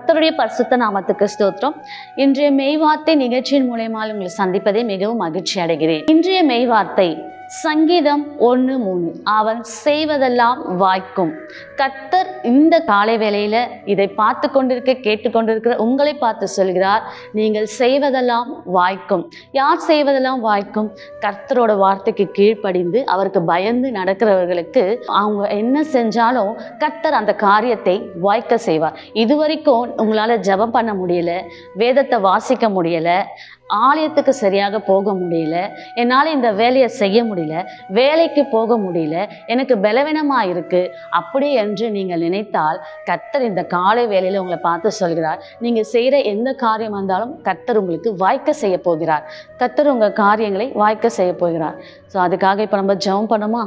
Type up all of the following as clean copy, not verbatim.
கர்த்தருடைய பரிசுத்த நாமத்துக்கு ஸ்தோத்திரம். இன்றைய மெய்வார்த்தை நிகழ்ச்சியின் மூலமா உங்களை சந்திப்பதை மிகவும் மகிழ்ச்சி அடைகிறேன். இன்றைய மெய்வார்த்தை சங்கீதம் 1:3, அவன் செய்வதெல்லாம் வாய்க்கும். கர்த்தர் இந்த காலை வேளையில இதை பார்த்து கொண்டிருக்க கேட்டுக்கொண்டிருக்கிற உங்களை பார்த்து சொல்கிறார், நீங்கள் செய்வதெல்லாம் வாய்க்கும். யார் செய்வதெல்லாம் வாய்க்கும்? கர்த்தரோட வார்த்தைக்கு கீழ்ப்படிந்து அவருக்கு பயந்து நடக்கிறவர்களுக்கு அவங்க என்ன செஞ்சாலும் கர்த்தர் அந்த காரியத்தை வாய்க்க செய்வார். இதுவரைக்கும் உங்களால ஜெபம் பண்ண முடியல, வேதத்தை வாசிக்க முடியல, ஆலயத்துக்கு சரியாக போக முடியல, என்னால் இந்த வேலையை செய்ய முடியல, வேலைக்கு போக முடியல, எனக்கு பலவீனமாக இருக்கு அப்படி என்று நீங்கள் நினைத்தால் கர்த்தர் இந்த காலை வேலையில் உங்களை பார்த்து சொல்கிறார், நீங்கள் செய்கிற எந்த காரியம் இருந்தாலும் கர்த்தர் உங்களுக்கு வாய்க்க செய்ய போகிறார். கர்த்தர் உங்கள் காரியங்களை வாய்க்க செய்ய போகிறார். ஸோ அதுக்காக இப்போ நம்ம ஜெபம் பண்ணுமா?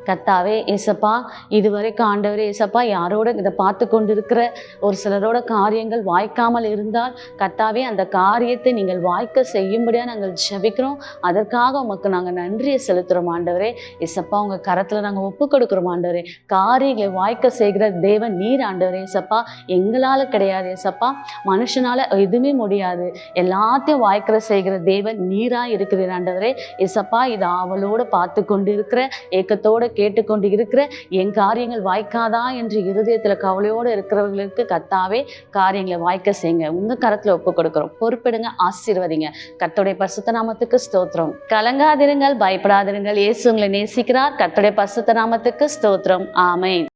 கர்த்தாவே ஏசப்பா, இதுவரைக்கும் ஆண்டவரே ஏசப்பா, யாரோட இதை பார்த்து கொண்டிருக்கிற ஒரு சிலரோட காரியங்கள் வாய்க்காமல் இருந்தால் கர்த்தாவே அந்த காரியத்தை நீங்கள் வாய்க்க செய்யும்படியா நாங்கள் ஜெபிக்கிறோம். அதற்காக உமக்கு நாங்கள் நன்றியை செலுத்துகிறோம் ஆண்டவரே. ஏசப்பா, உங்கள் கரத்தில் நாங்கள் ஒப்பு கொடுக்குறோம் ஆண்டவரே. காரியங்களை வாய்க்க செய்கிற தேவன் நீர் ஆண்டவரே. ஏசப்பா, எங்களால் கிடையாது ஏசப்பா, மனுஷனால எதுவுமே முடியாது, எல்லாத்தையும் வாய்க்கிற செய்கிற தேவன் நீராக இருக்கிறீர் ஆண்டவரே. ஏசப்பா, இது ஆவலோடு பார்த்து கொண்டு இருக்கிற, ஏக்கத்தோடு கேட்டுக்கொண்டு இருக்கிற, என் காரியங்கள் வாய்க்காதா என்று இருதயத்தில் கவலையோடு இருக்கிறவர்களுக்கு கர்த்தாவே காரியங்களை வாய்க்க செய்யுங்க. உங்கள் கரத்தில் ஒப்பு கொடுக்குறோம். பொறுப்பிடுங்க, ஆசீர்வதிங்க. கர்த்தருடைய பரிசுத்த நாமத்துக்கு ஸ்தோத்திரம். கலங்காதிருங்கள், பயப்படாதிருங்கள், இயேசு உங்களை நேசிக்கிறார். கர்த்தருடைய பரிசுத்த நாமத்துக்கு ஸ்தோத்திரம். ஆமென்.